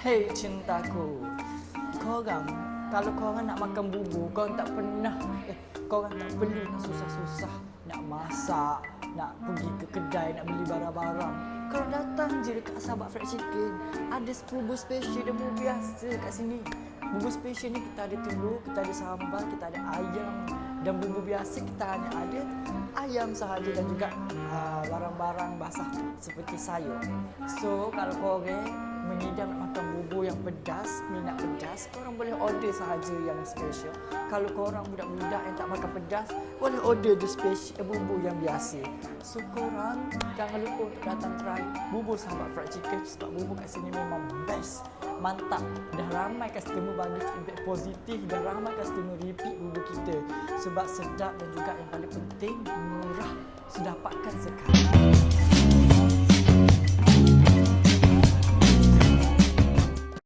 Hei cintaku, korang kalau korang nak makan bubur, korang tak pernah korang tak perlu nak susah-susah nak masak, nak pergi ke kedai nak beli barang-barang. Korang datang je dekat Sabak Fried Chicken, ada bubur special dan bubur biasa kat sini. Bubur special ni kita ada telur, kita ada sambal, kita ada ayam, dan bubur biasa kita hanya ada ayam sahaja dan juga barang-barang basah seperti sayur. So kalau korang mengidam nak makan bubur yang pedas, minat pedas, korang boleh order sahaja yang special. Kalau korang budak-budak yang tak makan pedas, boleh order je special bubur yang biasa. So korang jangan lupa untuk datang try bubur Sabak Fried Chicken sebab bubur kat sini memang best, mantap. Dah ramai customer bagi feedback positif dan ramai customer repeat bubur kita sebab sedap dan juga yang paling penting murah. So dapatkan sekarang.